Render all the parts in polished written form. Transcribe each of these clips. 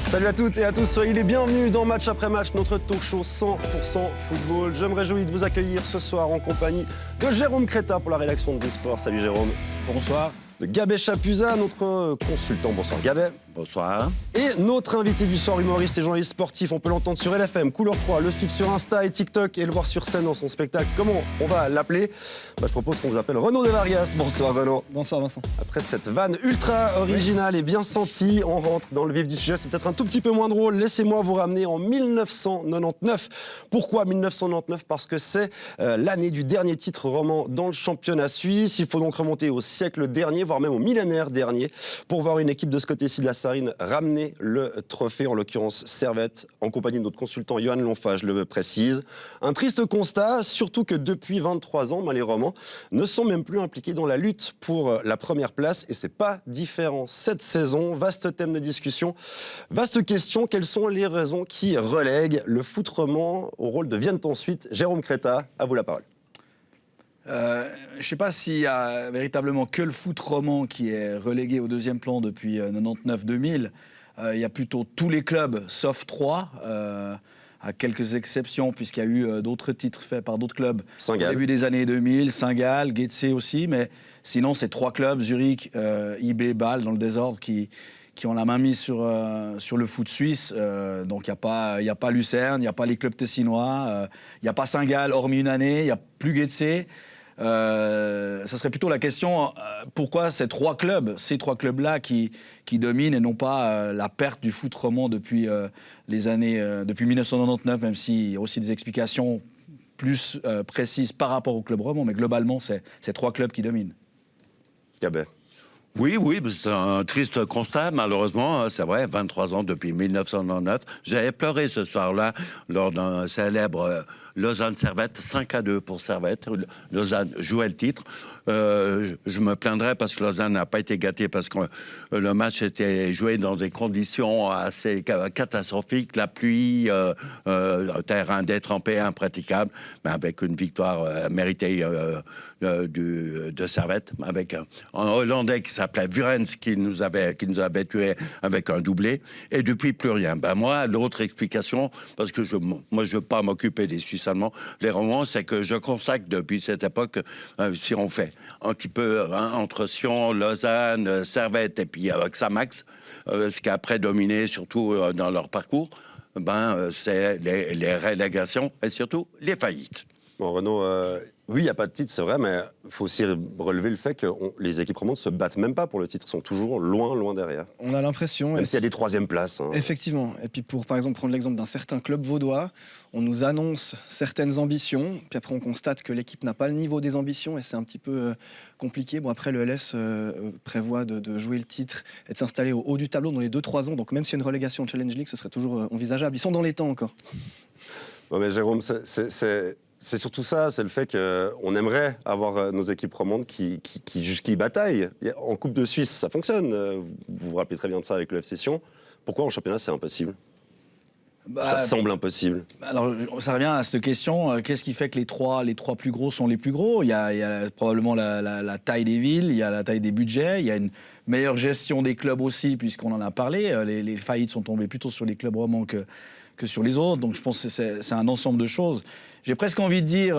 Salut à toutes et à tous, soyez les bienvenus dans Match après Match, notre talk show 100% football. Je me réjouis de vous accueillir ce soir en compagnie de Jérôme Créta pour la rédaction de Sport. Salut Jérôme. Bonsoir. De Gabet Chapuzat, notre consultant. Bonsoir Gabet. Bonsoir. Et notre invité du soir, humoriste et journaliste sportif, on peut l'entendre sur LFM, Couleur 3, le suivre sur Insta et TikTok et le voir sur scène dans son spectacle. Comment on va l'appeler ? Je propose qu'on vous appelle Renaud Desvarias. Bonsoir Renaud. Bonsoir Vincent. Après cette vanne ultra originale et bien sentie, on rentre dans le vif du sujet. C'est peut-être un tout petit peu moins drôle. Laissez-moi vous ramener en 1999. Pourquoi 1999 ? Parce que c'est l'année du dernier titre roman dans le championnat suisse. Il faut donc remonter au siècle dernier, voire même au millénaire dernier, pour voir une équipe de ce côté-ci de la Sarine ramener le trophée, en l'occurrence Servette, en compagnie de notre consultant Johan Lonfa, je le précise. Un triste constat, surtout que depuis 23 ans, les Romans ne sont même plus impliqués dans la lutte pour la première place, et c'est pas différent cette saison. Vaste thème de discussion, vaste question, quelles sont les raisons qui relèguent le foot roman au rôle de Vienne ensuite ? Jérôme Créta, à vous la parole. Je ne sais pas s'il y a véritablement que le foot roman qui est relégué au deuxième plan depuis 99-2000. Il y a plutôt tous les clubs, sauf 3, à quelques exceptions, puisqu'il y a eu d'autres titres faits par d'autres clubs au début des années 2000, Saint-Gall, Getse aussi, mais sinon c'est 3 clubs, Zurich, IB, Bâle, dans le désordre, qui ont la main mise sur le foot suisse. Donc il n'y a pas Lucerne, il n'y a pas les clubs tessinois, il n'y a pas Saint-Gall, hormis une année, il n'y a plus Getse. Ça serait plutôt la question, pourquoi ces trois clubs-là qui dominent et non pas la perte du foot roman depuis depuis 1999, même s'il y a aussi des explications plus précises par rapport au club roman, mais globalement, c'est ces 3 clubs qui dominent. Gabet. Oui, c'est un triste constat, malheureusement, c'est vrai, 23 ans depuis 1999. J'avais pleuré ce soir-là lors d'un célèbre Lausanne-Servette, 5-2 pour Servette. Lausanne jouait le titre. Je me plaindrais parce que Lausanne n'a pas été gâtée, parce que le match était joué dans des conditions assez catastrophiques, la pluie, un terrain détrempé, impraticable, mais avec une victoire méritée de Servette, avec un Hollandais qui s'appelait Vurens, qui nous avait tué avec un doublé, et depuis plus rien. Moi, l'autre explication, parce que moi je veux pas m'occuper des Suisses allemands, les Romans, c'est que je constate depuis cette époque, si on fait un petit peu entre Sion, Lausanne, Servette et puis Xamax, ce qui a prédominé surtout dans leur parcours, c'est les relégations et surtout les faillites. Bon, Renaud, oui, il n'y a pas de titre, c'est vrai, mais il faut aussi relever le fait que les équipes romandes ne se battent même pas pour le titre, sont toujours loin derrière. On a l'impression... Même s'il y a des 3e places. Effectivement. Et puis pour, par exemple, prendre l'exemple d'un certain club vaudois, on nous annonce certaines ambitions, puis après on constate que l'équipe n'a pas le niveau des ambitions, et c'est un petit peu compliqué. Bon, après, le LS prévoit de jouer le titre et de s'installer au haut du tableau dans les 2-3 ans, donc même s'il y a une relégation en Challenge League, ce serait toujours envisageable. Ils sont dans les temps encore. Non mais Jérôme, c'est surtout ça, c'est le fait qu'on aimerait avoir nos équipes romandes qui bataillent. En Coupe de Suisse, ça fonctionne. Vous vous rappelez très bien de ça avec le FC Sion. Pourquoi en championnat, c'est impossible ? Ça semble impossible. Alors, ça revient à cette question, qu'est-ce qui fait que les trois plus gros sont les plus gros ? Il y a probablement la taille des villes, il y a la taille des budgets, il y a une meilleure gestion des clubs aussi, puisqu'on en a parlé. Les faillites sont tombées plutôt sur les clubs romans que sur les autres. Donc je pense que c'est un ensemble de choses. J'ai presque envie de dire,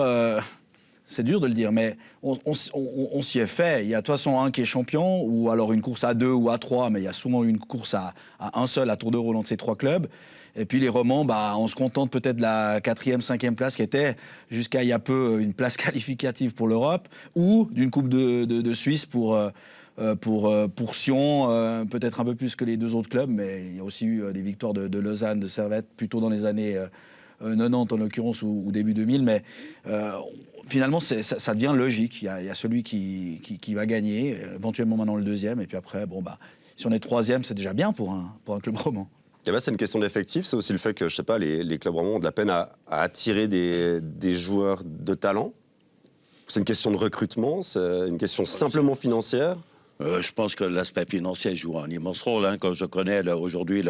c'est dur de le dire, mais on s'y est fait. Il y a de toute façon un qui est champion, ou alors une course à 2 ou à 3, mais il y a souvent une course à un seul à tour de rôle entre ces 3 clubs. Et puis les Romans, on se contente peut-être de la 4e, 5e place qui était jusqu'à il y a peu une place qualificative pour l'Europe, ou d'une Coupe de Suisse pour Sion, peut-être un peu plus que les 2 autres clubs, mais il y a aussi eu des victoires de Lausanne, de Servette, plutôt dans les années 90 en l'occurrence, ou début 2000, mais finalement ça devient logique. Il y a celui qui va gagner, éventuellement maintenant le 2e, et puis après, si on est 3e, c'est déjà bien pour un club roman. C'est une question d'effectif, c'est aussi le fait que, je sais pas, les clubs romans ont de la peine à attirer des joueurs de talent. C'est une question de recrutement, c'est une question simplement financière. Je pense que l'aspect financier joue un immense rôle. Hein. Quand je connais aujourd'hui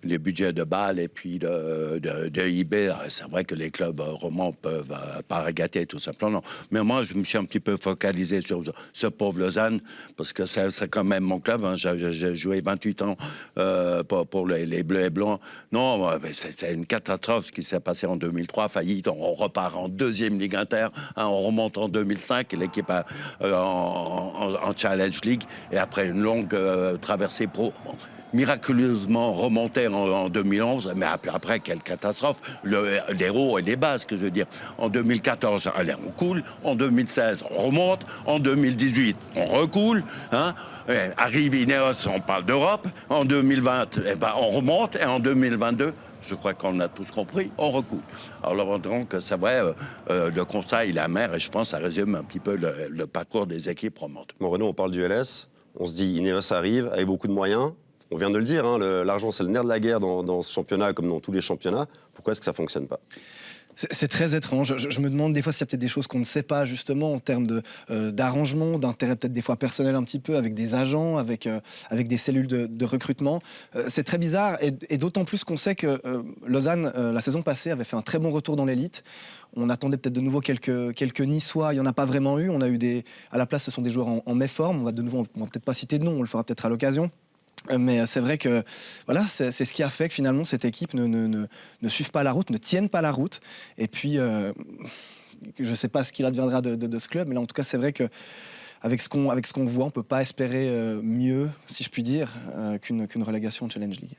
les budgets de Bâle et puis de IB, c'est vrai que les clubs romans peuvent pas régater tout simplement. Mais moi, je me suis un petit peu focalisé sur ce pauvre Lausanne, parce que c'est quand même mon club. Hein. J'ai joué 28 ans pour les Bleus et Blancs. Non, c'était une catastrophe ce qui s'est passé en 2003, faillite. On repart en deuxième Ligue Inter, hein, on remonte en 2005, l'équipe en Challenge League. Et après une longue traversée pro, miraculeusement remontée en 2011, mais après, quelle catastrophe. Les hauts et les bas, ce que je veux dire. En 2014, allez, on coule. En 2016, on remonte. En 2018, on recoule. Hein. Arrive Ineos, on parle d'Europe. En 2020, on remonte. Et en 2022, je crois qu'on a tous compris, on recoule. Alors donc, c'est vrai, le constat, il est amer, et je pense que ça résume un petit peu le parcours des équipes romandes. Bon, Renaud, on parle du LS, on se dit, Ineos arrive avec beaucoup de moyens. On vient de le dire, hein, l'argent, c'est le nerf de la guerre dans ce championnat, comme dans tous les championnats. Pourquoi est-ce que ça ne fonctionne pas ? C'est très étrange. Je me demande des fois s'il y a peut-être des choses qu'on ne sait pas, justement, en termes d'arrangement, d'intérêt peut-être des fois personnel un petit peu, avec des agents, avec des cellules de recrutement. C'est très bizarre, et d'autant plus qu'on sait que Lausanne, la saison passée, avait fait un très bon retour dans l'élite. On attendait peut-être de nouveau quelques Niçois, il n'y en a pas vraiment eu. On a eu à la place, ce sont des joueurs en méforme. On va peut-être pas citer de nom, on le fera peut-être à l'occasion. Mais c'est vrai que voilà, c'est ce qui a fait que finalement cette équipe ne suive pas la route, ne tienne pas la route. Et puis, je ne sais pas ce qu'il adviendra de ce club, mais là en tout cas c'est vrai que avec ce qu'on voit, on ne peut pas espérer mieux, si je puis dire, qu'une relégation de Challenge League.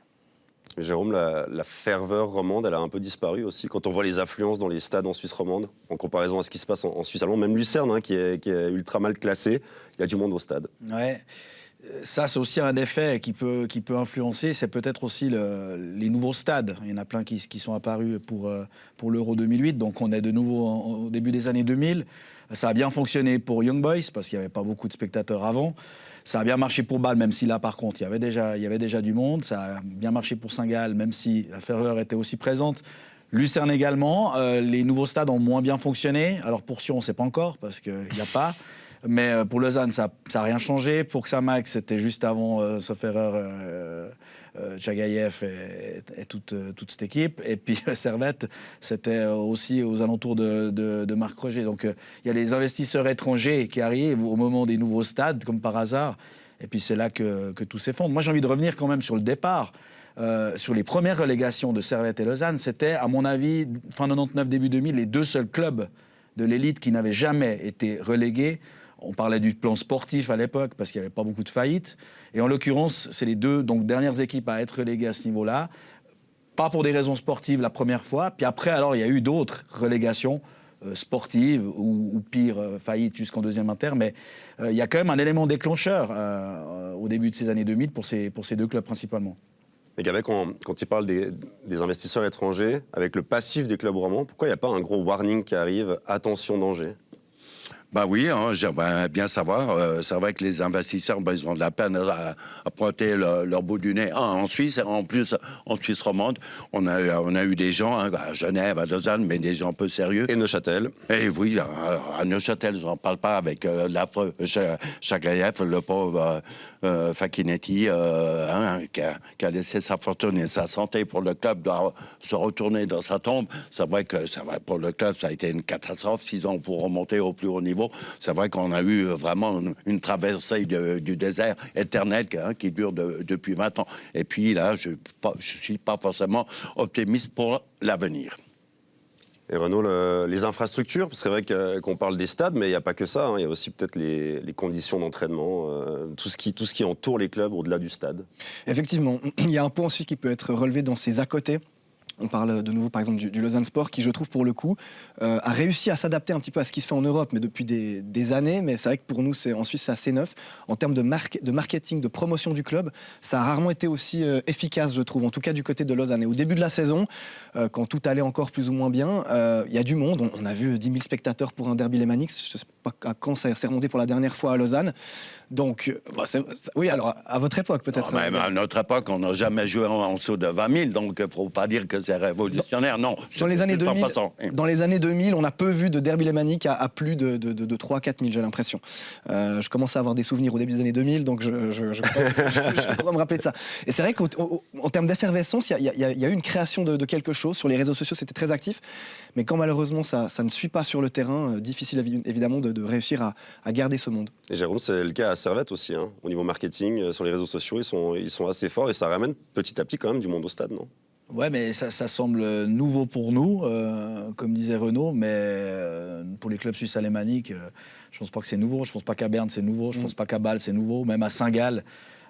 Jérôme, la ferveur romande, elle a un peu disparu aussi. Quand on voit les affluences dans les stades en Suisse romande, en comparaison à ce qui se passe en Suisse allemande, même Lucerne, hein, qui est ultra mal classé, il y a du monde au stade. Ouais. Ça, c'est aussi un effet qui peut influencer. C'est peut-être aussi les nouveaux stades. Il y en a plein qui sont apparus pour l'Euro 2008. Donc, on est de nouveau au début des années 2000. Ça a bien fonctionné pour Young Boys, parce qu'il n'y avait pas beaucoup de spectateurs avant. Ça a bien marché pour Bâle, même si là, par contre, il y avait déjà du monde. Ça a bien marché pour Saint-Gall, même si la ferveur était aussi présente. Lucerne également. Les nouveaux stades ont moins bien fonctionné. Alors, pour Sion, on ne sait pas encore, parce qu'il n'y a pas. Mais pour Lausanne, ça n'a rien changé. Pour Xamax, c'était juste avant, sauf erreur, Tchagaïev et toute cette équipe. Et puis Servette, c'était aussi aux alentours de Marc Roger. Donc il y a les investisseurs étrangers qui arrivent au moment des nouveaux stades, comme par hasard. Et puis c'est là que tout s'effondre. Moi, j'ai envie de revenir quand même sur le départ. Sur les premières relégations de Servette et Lausanne, c'était, à mon avis, fin 99, début 2000, les deux seuls clubs de l'élite qui n'avaient jamais été relégués. On parlait du plan sportif à l'époque parce qu'il n'y avait pas beaucoup de faillites. Et en l'occurrence, c'est les deux dernières équipes à être reléguées à ce niveau-là. Pas pour des raisons sportives la première fois. Puis après, alors, il y a eu d'autres relégations sportives ou pire, faillites jusqu'en deuxième inter. Mais il y a quand même un élément déclencheur au début de ces années 2000 pour ces deux clubs principalement. Mais Gabet, quand il parle des investisseurs étrangers, avec le passif des clubs romans, pourquoi il n'y a pas un gros warning qui arrive ? Attention, danger. Ben oui, hein, j'aimerais bien savoir. C'est vrai que les investisseurs, ils ont de la peine à pointer leur bout du nez. En Suisse, en plus, en Suisse romande, on a eu des gens, hein, à Genève, à Lausanne, mais des gens un peu sérieux. Et Neuchâtel. Et oui, à Neuchâtel, j'en parle pas, avec l'affreux Chagaïev, le pauvre Fakinetti, qui a laissé sa fortune et sa santé pour le club, doit se retourner dans sa tombe. C'est vrai que pour le club, ça a été une catastrophe. 6 ans pour remonter au plus haut niveau. C'est vrai qu'on a eu vraiment une traversée du désert éternel qui dure depuis 20 ans. Et puis là, je suis pas forcément optimiste pour l'avenir. Et Renaud, les infrastructures, c'est vrai qu'on parle des stades, mais il n'y a pas que ça. Hein. Il y a aussi peut-être les conditions d'entraînement, tout ce qui entoure les clubs au-delà du stade. Effectivement, il y a un point ensuite qui peut être relevé dans ces à côté. On parle de nouveau par exemple du Lausanne Sport qui, je trouve pour le coup, a réussi à s'adapter un petit peu à ce qui se fait en Europe, mais depuis des années. Mais c'est vrai que pour nous, en Suisse, c'est assez neuf. En termes de marketing, de promotion du club, ça a rarement été aussi efficace, je trouve, en tout cas du côté de Lausanne. Et au début de la saison, quand tout allait encore plus ou moins bien, il y a du monde. On a vu 10 000 spectateurs pour un derby lémanique. à quand ça s'est remonté pour la dernière fois à Lausanne. Donc, oui, alors à votre époque peut-être. Même à notre époque, on n'a jamais joué en dessous de 20 000, donc il ne faut pas dire que c'est révolutionnaire, non. Dans les années 2000, on a peu vu de derby lémanique à plus de 3-4 000, j'ai l'impression. Je commence à avoir des souvenirs au début des années 2000, donc je pourrais me rappeler de ça. Et c'est vrai qu'en termes d'effervescence, il y a eu une création de quelque chose. Sur les réseaux sociaux, c'était très actif. Mais quand malheureusement ça ne suit pas sur le terrain, difficile évidemment de réussir à garder ce monde. Et Jérôme, c'est le cas à Servette aussi, hein. Au niveau marketing, sur les réseaux sociaux, ils sont assez forts et ça ramène petit à petit quand même du monde au stade, non? Ouais, mais ça semble nouveau pour nous, comme disait Renaud, mais pour les clubs suisses alémaniques, je pense pas que c'est nouveau. Je pense pas qu'à Berne c'est nouveau. Je pense pas qu'à Bâle c'est nouveau. Même à Saint-Gall,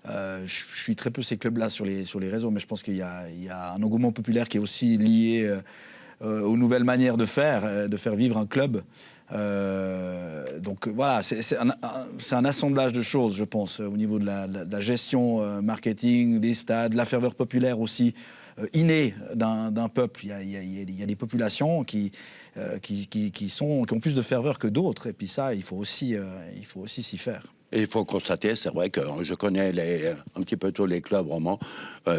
je suis très peu ces clubs-là sur les réseaux, mais je pense qu'il y a un engouement populaire qui est aussi lié aux nouvelles manières de faire vivre un club. Donc voilà, c'est un assemblage de choses, je pense, au niveau de la gestion marketing, des stades, la ferveur populaire aussi innée d'un peuple. Il y a des populations qui ont plus de ferveur que d'autres, et puis ça, il faut aussi s'y faire. Et il faut constater, c'est vrai que je connais un petit peu tous les clubs romans.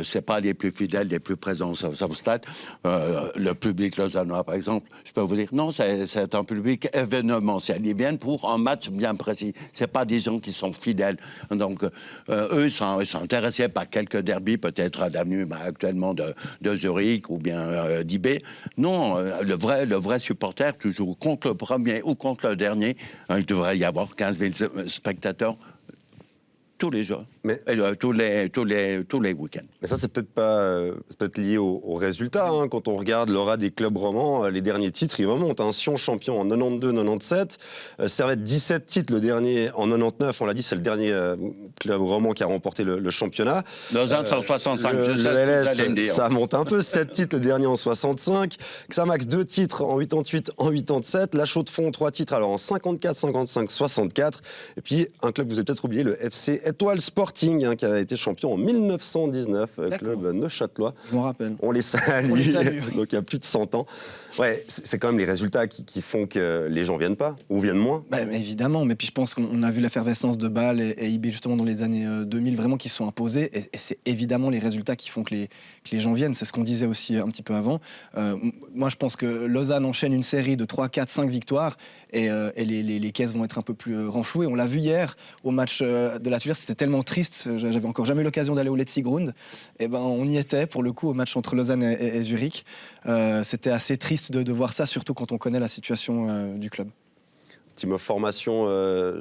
C'est pas les plus fidèles, les plus présents au stade. Le public lausannois, par exemple, je peux vous dire, non, c'est un public événementiel. Ils viennent pour un match bien précis. C'est pas des gens qui sont fidèles. Donc, eux, ils sont intéressés par quelques derbys, peut-être à l'avenue actuellement de Zurich ou bien d'IB. Non, le vrai supporter, toujours contre le premier ou contre le dernier, il devrait y avoir 15 000 spectateurs tous les jours, tous les week-ends. Mais ça, c'est peut-être lié au résultat. Hein. Quand on regarde l'aura des clubs romans, les derniers titres, ils remontent. Hein. Sion champion en 92-97, Servette 17 titres, le dernier en 99. On l'a dit, c'est le dernier club roman qui a remporté le championnat. Lausanne 165, je sais ce que vous allez me dire. Ça monte un peu, 7 titres, le dernier en 65. Xamax 2 titres en 88, en 87. La Chaux-de-Fonds 3 titres alors en 54, 55, 64. Et puis un club que vous avez peut-être oublié, le FC Étoile Sporting, hein, qui a été champion en 1919, club neuchâtelois. Je m'en rappelle. On les salue. Donc il y a plus de 100 ans. Ouais, c'est quand même les résultats qui font que les gens viennent pas ou viennent moins. Mais évidemment, mais puis je pense qu'on a vu l'effervescence de Bâle et IB justement dans les années 2000 vraiment qui se sont imposés, et c'est évidemment les résultats qui font que les gens viennent. C'est ce qu'on disait aussi un petit peu avant. Moi je pense que Lausanne enchaîne une série de 3, 4, 5 victoires et les caisses vont être un peu plus renflouées. On l'a vu hier au match de la Tuvière, c'était tellement triste, j'avais encore jamais eu l'occasion d'aller au Letzigrund, et ben on y était pour le coup au match entre Lausanne et Zurich. C'était assez triste de voir ça, surtout quand on connaît la situation du club. Team of formation,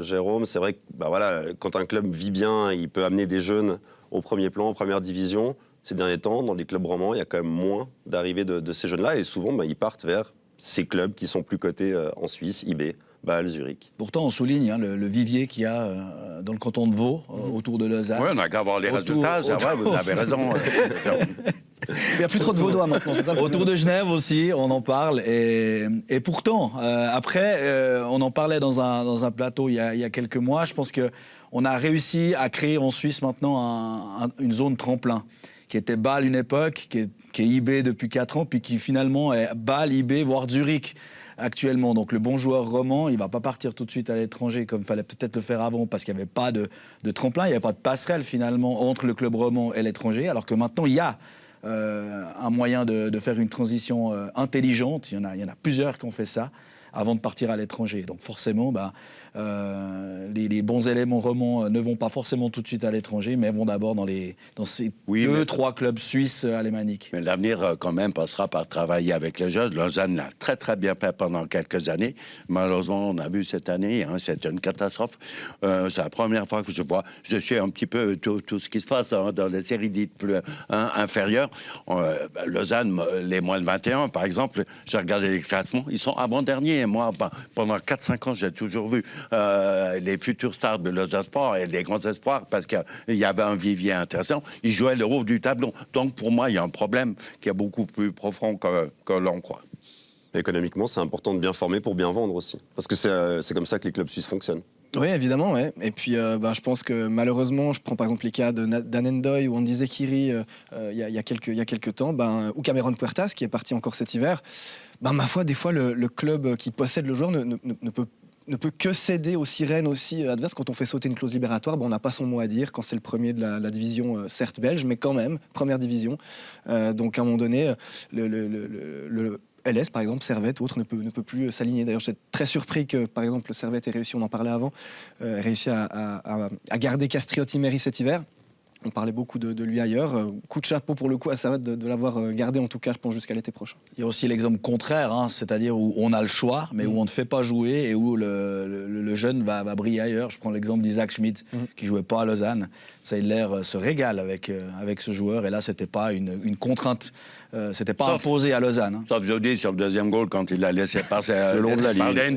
Jérôme, c'est vrai que quand un club vit bien, il peut amener des jeunes au premier plan, en première division. Ces derniers temps, dans les clubs romans, il y a quand même moins d'arrivées de ces jeunes-là, et souvent ils partent vers ces clubs qui sont plus cotés en Suisse, IB, Bâle, Zurich. Pourtant, on souligne le vivier qu'il y a dans le canton de Vaud, autour de Lausanne. Oui, on n'a qu'à voir les résultats, ça va, vous avez raison. Il n'y a plus trop de Vaudois maintenant, c'est ça? Autour de Genève aussi, on en parle. Et pourtant, après, on en parlait dans un plateau il y a quelques mois. Je pense qu'on a réussi à créer en Suisse maintenant une zone tremplin, qui était Bâle une époque, qui est IB depuis 4 ans, puis qui finalement est Bâle, IB, voire Zurich actuellement. Donc le bon joueur roman, il ne va pas partir tout de suite à l'étranger comme il fallait peut-être le faire avant, parce qu'il n'y avait pas de tremplin, il n'y avait pas de passerelle finalement entre le club roman et l'étranger, alors que maintenant il y a un moyen de faire une transition intelligente. Il y en a plusieurs qui ont fait ça avant de partir à l'étranger. Donc forcément, les bons éléments romans ne vont pas forcément tout de suite à l'étranger, mais vont d'abord dans ces 2-3 clubs suisses alémaniques. Mais l'avenir, quand même, passera par travailler avec les jeunes. Lausanne l'a très, très bien fait pendant quelques années. Malheureusement, on a vu cette année, c'est une catastrophe. C'est la première fois que je suis un petit peu tout ce qui se passe dans les séries dites plus inférieures. Lausanne, les moins de 21, par exemple, j'ai regardé les classements, ils sont avant-derniers. Et moi, pendant 4-5 ans, j'ai toujours vu les futurs stars de Lausanne Sport et les grands espoirs, parce qu'il y avait un vivier intéressant. Ils jouaient le haut du tableau. Donc, pour moi, il y a un problème qui est beaucoup plus profond que l'on croit. Économiquement, c'est important de bien former pour bien vendre aussi. Parce que c'est comme ça que les clubs suisses fonctionnent. Oui, évidemment, ouais. Et puis, je pense que malheureusement, je prends par exemple les cas d'Anendoy ou Andy Zekiri il y a quelques temps, ou Cameron Puertas qui est parti encore cet hiver. Ma foi, des fois, le club qui possède le joueur ne peut ne peut que céder aux sirènes aussi adverses. Quand on fait sauter une clause libératoire, on n'a pas son mot à dire. Quand c'est le premier de la division, certes belge, mais quand même, première division. Donc à un moment donné, le LS, par exemple, Servette ou autre, ne peut plus s'aligner. D'ailleurs, j'étais très surpris que, par exemple, Servette ait réussi, on en parlait avant, réussi à garder Castriotti-Méry cet hiver. On parlait beaucoup de lui ailleurs. Coup de chapeau pour le coup à Servette de l'avoir gardé, en tout cas, je pense, jusqu'à l'été prochain. Il y a aussi l'exemple contraire, hein, c'est-à-dire où on a le choix, mais où on ne fait pas jouer et où le jeune va briller ailleurs. Je prends l'exemple d'Isaac Schmidt, qui jouait pas à Lausanne. Seidler se régale avec ce joueur, et là, c'était pas une contrainte. C'était pas imposé à Lausanne. Hein. Sauf jeudi sur le deuxième goal quand il a laissé passer le long de la ligne.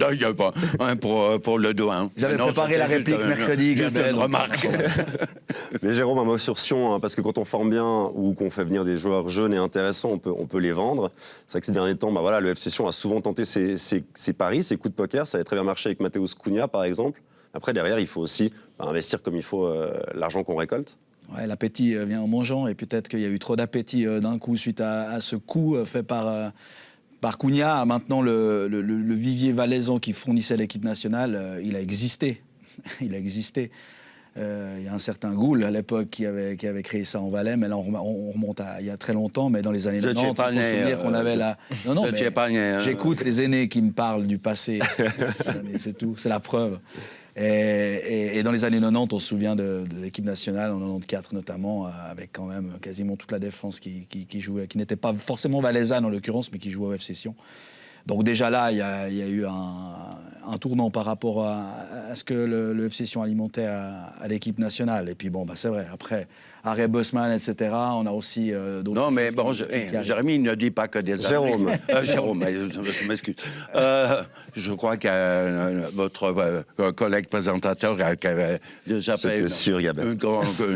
Pour le 2-1. J'avais préparé la réplique mercredi. Juste une remarque. Mais Jérôme, un mot sur Sion, hein, parce que quand on forme bien ou qu'on fait venir des joueurs jeunes et intéressants, on peut les vendre. C'est vrai que ces derniers temps, le FC Sion a souvent tenté ses paris, ses coups de poker. Ça avait très bien marché avec Mateusz Cunha, par exemple. Après, derrière, il faut aussi investir comme il faut l'argent qu'on récolte. Ouais, l'appétit vient en mangeant, et peut-être qu'il y a eu trop d'appétit d'un coup suite à ce coup fait par Cunha. Maintenant, le vivier valaisan qui fournissait l'équipe nationale, il a existé. Il a existé. Il y a un certain Goul à l'époque qui avait créé ça en Valais, mais là on remonte il y a très longtemps, mais dans les années 90, il faut se souvenir qu'on avait la... Non, mais j'écoute les aînés qui me parlent du passé, c'est tout, c'est la preuve. Et dans les années 90, on se souvient de l'équipe nationale, en 94 notamment, avec quand même quasiment toute la défense qui jouait, qui n'était pas forcément valaisanne en l'occurrence, mais qui jouait au FC Sion. Donc déjà là, il y a eu un tournant par rapport à ce que le FC Sion alimentait à l'équipe nationale. Et puis c'est vrai, après, Harry Bosman, etc., on a aussi d'autres... Non, mais bon, Jérémy ne dit pas que des... Jérôme. Jérôme, je m'excuse. Je crois que votre collègue présentateur avait déjà fait... J'étais sûr, Gabet.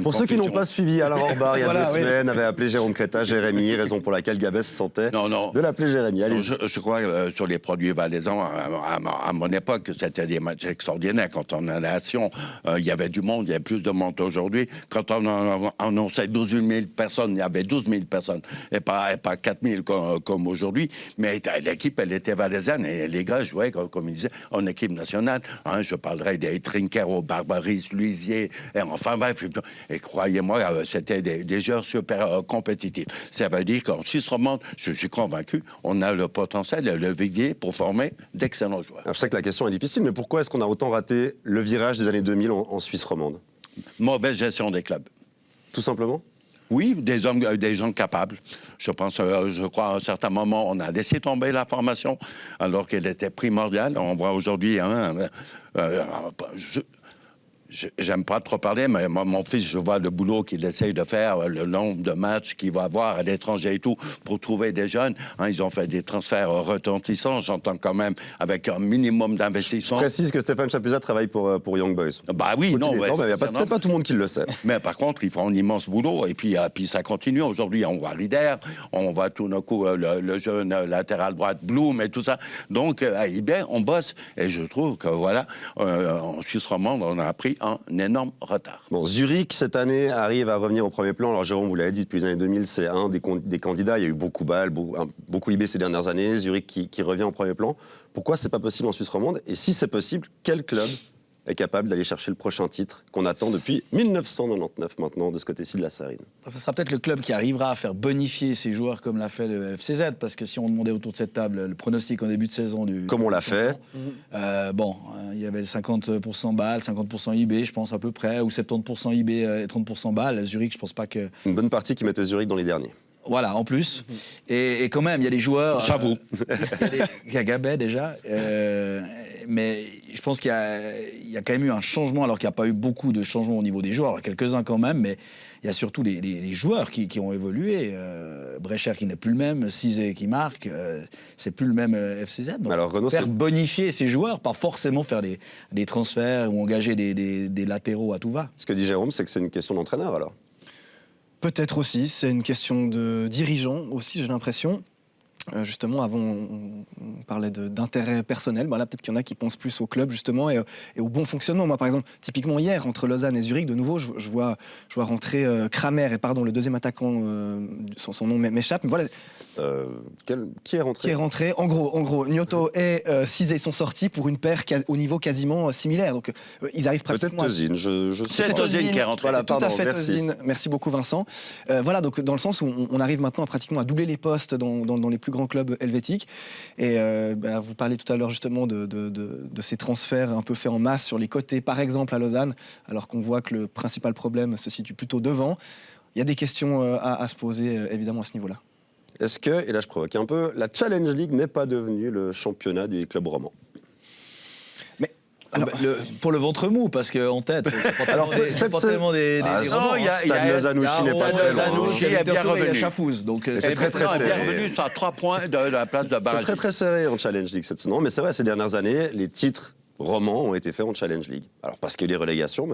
Pour ceux qui n'ont pas suivi Alain Orbar il y a 2 semaines, avait appelé Jérôme Créta Jérémy, raison pour laquelle Gabet se sentait de l'appeler Jérémy. Allez. Je crois que sur les produits valaisans, à mon époque, c'était des matchs extraordinaires. Quand on allait à Sion, il y avait du monde, il y avait plus de monde aujourd'hui. Quand on annonçait 12 000 personnes, il y avait 12 000 personnes, et pas 4 000 comme aujourd'hui. Mais l'équipe, elle était valaisanne, et les gars jouaient, comme ils disaient, en équipe nationale. Hein, je parlerai des Trinquero, Barbaris, Luisier, et enfin bref. Et croyez-moi, c'était des joueurs super compétitifs. Ça veut dire qu'en Suisse romande, je suis convaincu, on a le potentiel, le vivier pour former d'excellents joueurs. Alors, je sais que la question est difficile, mais pourquoi est-ce qu'on a autant raté le virage des années 2000 en Suisse romande? Mauvaise gestion des clubs. Tout simplement? Oui, des gens capables. Je crois à un certain moment, on a laissé tomber la formation alors qu'elle était primordiale. On voit aujourd'hui... J'aime pas trop parler, mais mon fils, je vois le boulot qu'il essaye de faire, le nombre de matchs qu'il va avoir à l'étranger et tout, pour trouver des jeunes. Hein, ils ont fait des transferts retentissants, j'entends quand même, avec un minimum d'investissement. Je précise que Stéphane Chapuzat travaille pour Young Boys. Bah oui, non, mais il n'y a peut-être pas tout le monde qui le sait. Mais par contre, ils font un immense boulot, et puis ça continue. Aujourd'hui, on voit Rieder, on voit tout d'un coup le jeune latéral droite, Bloom et tout ça. Donc, à IB, on bosse, et je trouve que voilà, en Suisse romande, on a pris un énorme retard. Bon, Zurich, cette année, arrive à revenir au premier plan. Alors, Jérôme, vous l'avez dit, depuis les années 2000, c'est un des candidats. Il y a eu beaucoup Bâle, beaucoup IB ces dernières années. Zurich qui revient au premier plan. Pourquoi c'est pas possible en Suisse romande? Et si c'est possible, quel club est capable d'aller chercher le prochain titre qu'on attend depuis 1999 maintenant, de ce côté-ci de la Sarine? Ce sera peut-être le club qui arrivera à faire bonifier ses joueurs comme l'a fait le FCZ, parce que si on demandait autour de cette table le pronostic en début de saison comme on l'a fait. Il y avait 50% Bâle, 50% IB, je pense à peu près, ou 70% IB et 30% Bâle. Zurich, je pense pas que... Une bonne partie qui mettait Zurich dans les derniers. Voilà, en plus. Et quand même, il y a des joueurs... J'avoue. Il y a Gabet déjà. Mais je pense qu'il y a quand même eu un changement, alors qu'il n'y a pas eu beaucoup de changements au niveau des joueurs. Quelques-uns quand même, mais il y a surtout les joueurs qui ont évolué. Brecher qui n'est plus le même, Cizé qui marque, c'est plus le même FCZ. Donc alors, Renaud, faire bonifier ces joueurs, pas forcément faire des transferts ou engager des latéraux à tout va. Ce que dit Jérôme, c'est que c'est une question d'entraîneur alors. Peut-être aussi, c'est une question de dirigeant aussi, j'ai l'impression. Justement, avant, on parlait d'intérêt personnel. Là, peut-être qu'il y en a qui pensent plus au club, justement, et au bon fonctionnement. Moi, par exemple, typiquement hier, entre Lausanne et Zurich, de nouveau, je vois rentrer Kramer, et pardon, le deuxième attaquant, son nom m'échappe, mais voilà. Qui est rentré? Qui est rentré. En gros, Gnotto et Cizé sont sortis pour une paire au niveau quasiment similaire. Donc, ils arrivent pratiquement... Peut-être Tozin, C'est Tozin qui est rentré. Voilà, tout pardon, à fait, merci. Tozin. Merci beaucoup, Vincent. Voilà, donc dans le sens où on arrive maintenant pratiquement à doubler les postes dans les plus grands clubs helvétiques. Et vous parliez tout à l'heure justement de ces transferts un peu faits en masse sur les côtés, par exemple à Lausanne, alors qu'on voit que le principal problème se situe plutôt devant. Il y a des questions à se poser, évidemment, à ce niveau-là. Est-ce que, et là je provoque un peu, la Challenge League n'est pas devenue le championnat des clubs romans? Alors, pour le ventre mou, parce qu'en tête, c'est pas tellement des non, il y a Stade Lausanne-Ouchy n'est pas très loin. Lausanne-Ouchy est bien revenu. Il y a Chafouz, donc c'est très, très bien serré. revenu sur 3 points de la place de C'est barrage. très très serré en Challenge League cette saison. Mais c'est vrai, ces dernières années, les titres romans ont été faits en Challenge League. Alors parce qu'il y a les relégations,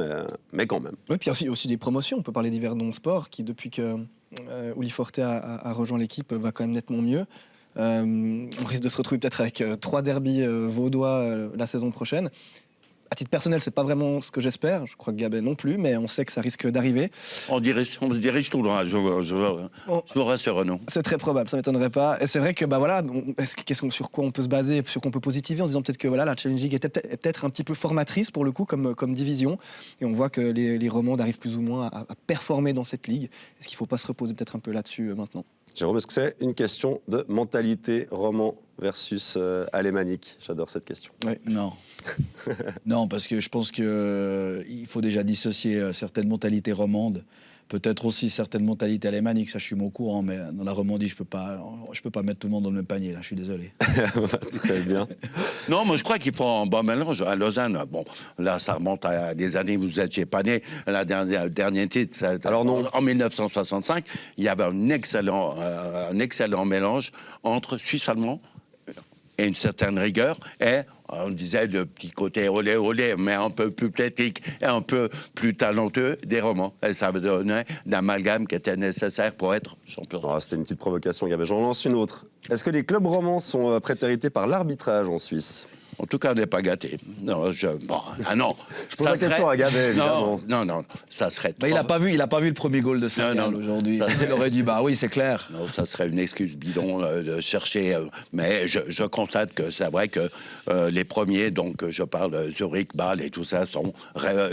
mais quand même. oui, puis aussi des promotions. On peut parler d'Yverdon Sport, qui depuis que Uli Forte a rejoint l'équipe, va quand même nettement mieux. On risque de se retrouver peut-être avec 3 derbys vaudois la saison prochaine. À titre personnel, c'est pas vraiment ce que j'espère. Je crois que Gabet non plus, mais on sait que ça risque d'arriver. On se dirige tout droit, je vous rassure, non. C'est très probable, ça m'étonnerait pas. Et c'est vrai que voilà, sur quoi on peut se baser, sur quoi on peut positiver, en se disant peut-être que voilà, la Challenge League est peut-être un petit peu formatrice pour le coup comme division. Et on voit que les Romandes arrivent plus ou moins à performer dans cette ligue. Est-ce qu'il ne faut pas se reposer peut-être un peu là-dessus maintenant? Jérôme, est-ce que c'est une question de mentalité roman versus alémanique? J'adore cette question. Oui. Non. Non, parce que je pense qu'il faut déjà dissocier certaines mentalités romandes, peut-être aussi certaines mentalités alémaniques, ça je suis au courant, mais dans la Romandie, je peux pas mettre tout le monde dans le même panier, là, je suis désolé. Très bien. Non, moi je crois qu'il faut un bon mélange. À Lausanne, bon, là ça remonte à des années, vous n'étiez pas né. La dernière titre, Alors non. En 1965, il y avait un excellent mélange entre Suisse allemand et une certaine rigueur, et on disait le petit côté olé olé, mais un peu plus plétique et un peu plus talentueux des romans. Et ça veut donner l'amalgame qui était nécessaire pour être champion. Oh, c'était une petite provocation, Gabet. J'en lance une autre. Est-ce que les clubs romans sont prétérités par l'arbitrage en Suisse? En tout cas, on n'est pas gâté. Non, non. Je pose la question à Gabet, évidemment. Non, ça serait... Bah, il n'a pas vu le premier goal de Saint-Gall aujourd'hui. Il aurait dit, bah oui, c'est clair. Non, ça serait une excuse bidon de chercher. Mais je constate que c'est vrai que les premiers, donc je parle de Zurich, Bâle et tout ça,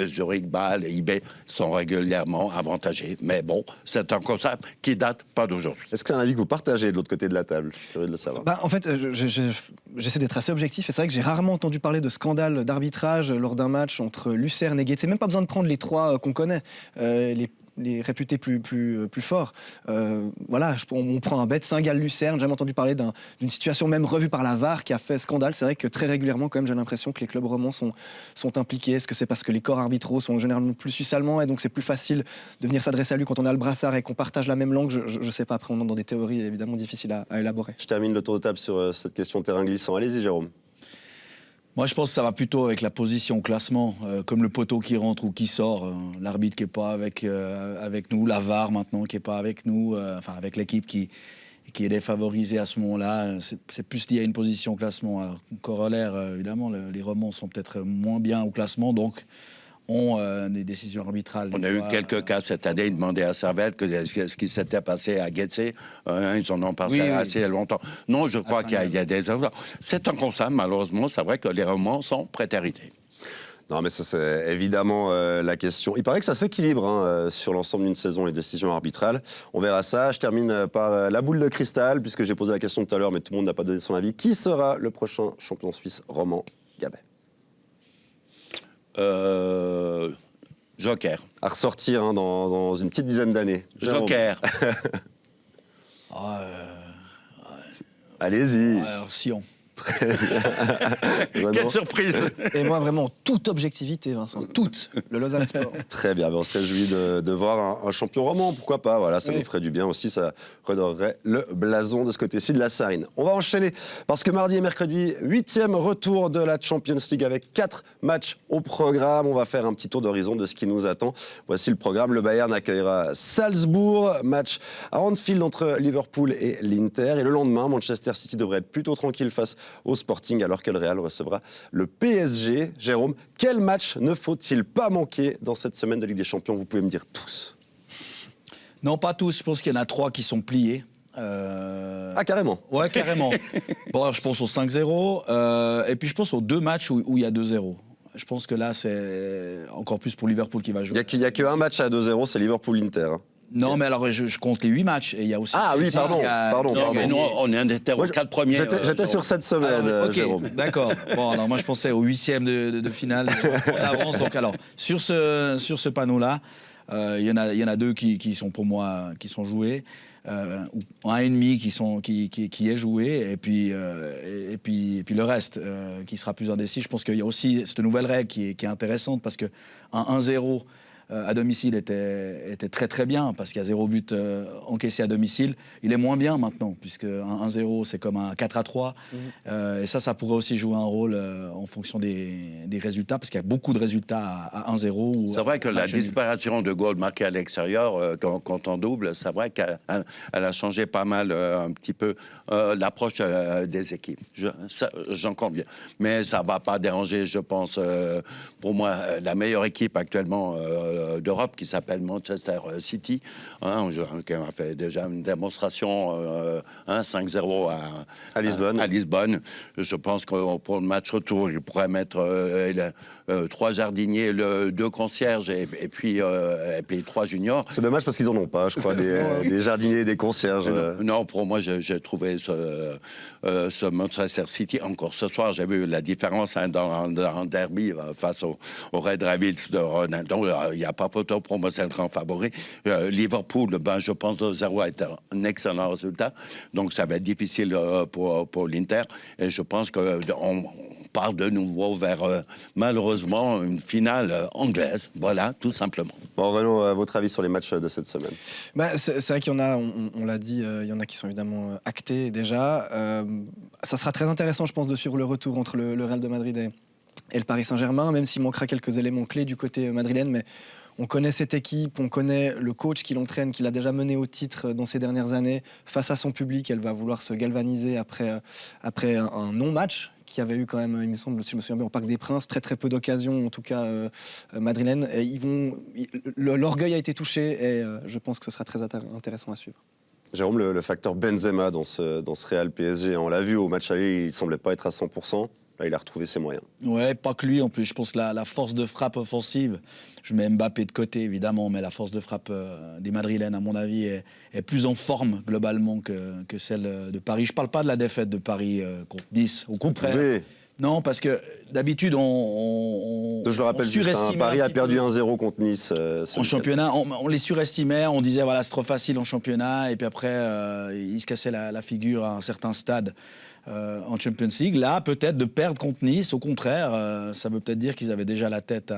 Zurich, Bâle et IB sont régulièrement avantagés. Mais bon, c'est un concept qui date pas d'aujourd'hui. Est-ce que c'est un avis que vous partagez de l'autre côté de la table? Je suis curieux de le savoir. En fait, j'essaie d'être assez objectif, et c'est vrai que j'ai rarement entendu parler de scandale d'arbitrage lors d'un match entre Lucerne et Getse. C'est même pas besoin de prendre les 3 qu'on connaît, les réputés plus forts. Voilà, on prend un bête Saint-Gall-Lucerne. J'ai jamais entendu parler d'une situation même revue par la VAR qui a fait scandale. C'est vrai que très régulièrement, quand même, j'ai l'impression que les clubs romans sont impliqués. Est-ce que c'est parce que les corps arbitraux sont généralement plus suisse-allemands et donc c'est plus facile de venir s'adresser à lui quand on a le brassard et qu'on partage la même langue? Je sais pas. Après, on entre dans des théories évidemment difficiles à élaborer. Je termine le tour de table sur cette question de terrain glissant. Allez-y, Jérôme. Moi, je pense que ça va plutôt avec la position au classement, comme le poteau qui rentre ou qui sort, l'arbitre qui n'est pas avec nous, la VAR maintenant qui n'est pas avec nous, avec l'équipe qui est défavorisée à ce moment-là. C'est plus lié à une position au classement. Alors, corollaire, évidemment, les Romans sont peut-être moins bien au classement, donc ont des décisions arbitrales. On a eu quelques cas cette année, demandé à Servette ce qui s'était passé à Getse. Ils en ont passé assez longtemps. Non, je crois qu'il y a des erreurs. C'est un constat, malheureusement, c'est vrai que les romans sont prétérités. Non, mais ça, c'est évidemment la question. Il paraît que ça s'équilibre sur l'ensemble d'une saison, les décisions arbitrales. On verra ça. Je termine par la boule de cristal, puisque j'ai posé la question tout à l'heure, mais tout le monde n'a pas donné son avis. Qui sera le prochain champion suisse roman? Gabet. Joker. À ressortir dans une petite dizaine d'années. Joker. Allez-y. Alors, Sion. Vraiment. Quelle surprise! Et moi, vraiment, toute objectivité, Vincent, toute, le Lausanne Sport. Très bien, on se réjouit de voir un champion roman, pourquoi pas, voilà, ça Oui. nous ferait du bien aussi, ça redorerait le blason de ce côté-ci de la Sarine. On va enchaîner, parce que mardi et mercredi, 8e retour de la Champions League avec 4 matchs au programme. On va faire un petit tour d'horizon de ce qui nous attend. Voici le programme, le Bayern accueillera Salzbourg, match à Anfield entre Liverpool et l'Inter, et le lendemain, Manchester City devrait être plutôt tranquille face au Sporting, alors que le Real recevra le PSG. Jérôme, quel match ne faut-il pas manquer dans cette semaine de Ligue des Champions? Vous pouvez me dire tous. Non, pas tous. Je pense qu'il y en a 3 qui sont pliés. Ah, carrément. Ouais, carrément. Bon, alors, je pense au 5-0. Et puis, je pense aux 2 matchs où il y a 2-0. Je pense que là, c'est encore plus pour Liverpool qui va jouer. Il n'y a qu'un match à 2-0, c'est Liverpool-Inter. Hein. Non, mais alors, je compte les 8 matchs. Et il y a aussi. Ah oui, Chelsea pardon, qui a- pardon, qui a pardon. Mais nous, gagné. on est était aux 4 premiers. J'étais sur cette semaine, Alors, ok, Jérôme. d'accord. Bon, alors moi je pensais au 8e de finale d'avance. Donc alors, sur ce panneau-là, il y en a 2 qui sont pour moi qui sont joués, ou un et demi qui est joué, et puis le reste qui sera plus indécis. Je pense qu'il y a aussi cette nouvelle règle qui est intéressante, parce que un 1-0 à domicile était très très bien, parce qu'il y a 0 but encaissé à domicile. Il est moins bien maintenant, puisque un 1-0 c'est comme un 4-3. Et ça pourrait aussi jouer un rôle en fonction des résultats, parce qu'il y a beaucoup de résultats à 1-0. ou C'est vrai que la match nul. disparition de goals marqués à l'extérieur, quand on double, c'est vrai qu'elle a changé pas mal un petit peu l'approche des équipes. J'en conviens. Mais ça ne va pas déranger, je pense, pour moi, la meilleure équipe actuellement d'Europe, qui s'appelle Manchester City, qui a fait déjà une démonstration 5-0 À Lisbonne. à Lisbonne. Je pense que pour le match retour, il pourrait mettre 3 jardiniers, 2 concierges et puis 3 juniors. C'est dommage parce qu'ils en ont pas, je crois, des jardiniers et des concierges. Non, pour moi, j'ai trouvé ce Manchester City. Encore ce soir, j'ai vu la différence dans un derby face au Red Devils de Ronaldo. Il n'y a pas photo, pour moi, c'est le grand favori. Liverpool, je pense que 0 a été un excellent résultat. Donc, ça va être difficile pour l'Inter. Et je pense qu'on part de nouveau vers, malheureusement, une finale anglaise. Voilà, tout simplement. Bon, Renaud, votre avis sur les matchs de cette semaine? C'est vrai qu'il y en a, on l'a dit, il y en a qui sont évidemment actés déjà. Ça sera très intéressant, je pense, de suivre le retour entre le Real de Madrid et le Paris Saint-Germain, même s'il manquera quelques éléments clés du côté madrilène. Mais on connaît cette équipe, on connaît le coach qui l'entraîne, qui l'a déjà mené au titre dans ces dernières années. Face à son public, elle va vouloir se galvaniser après un non-match qui avait eu quand même, il me semble, si je me souviens bien, au Parc des Princes, très très peu d'occasions, en tout cas madrilènes. Et l'orgueil a été touché, et je pense que ce sera très intéressant à suivre. Jérôme, le facteur Benzema dans ce Real PSG, on l'a vu au match aller, il semblait pas être à 100%. Là, il a retrouvé ses moyens. Ouais, pas que lui en plus. Je pense que la force de frappe offensive, je mets Mbappé de côté évidemment, mais la force de frappe des Madrilènes, à mon avis, est plus en forme globalement que celle de Paris. Je parle pas de la défaite de Paris contre Nice, au contraire. Non, parce que d'habitude, je le rappelle juste, Paris a perdu 1-0 contre Nice. En championnat, on les surestimait, on disait voilà, c'est trop facile en championnat, et puis après, ils se cassaient la figure à un certain stade. En Champions League, là, peut-être de perdre contre Nice, au contraire, ça veut peut-être dire qu'ils avaient déjà la tête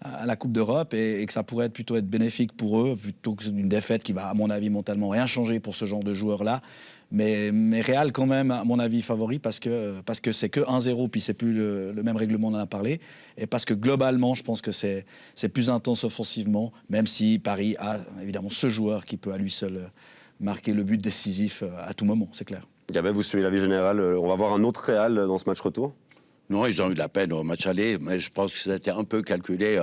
à la Coupe d'Europe, et que ça pourrait plutôt être bénéfique pour eux, plutôt qu'une défaite qui va, à mon avis, mentalement rien changer pour ce genre de joueurs-là. Mais Real, quand même, à mon avis, favori, parce que c'est que 1-0, puis c'est plus le même règlement, on en a parlé, et parce que globalement, je pense que c'est plus intense offensivement, même si Paris a évidemment ce joueur qui peut à lui seul marquer le but décisif à tout moment, c'est clair. Gabin, vous suivez l'avis général. On va voir un autre Real dans ce match retour? Non, ils ont eu de la peine au match aller, mais je pense que c'était un peu calculé.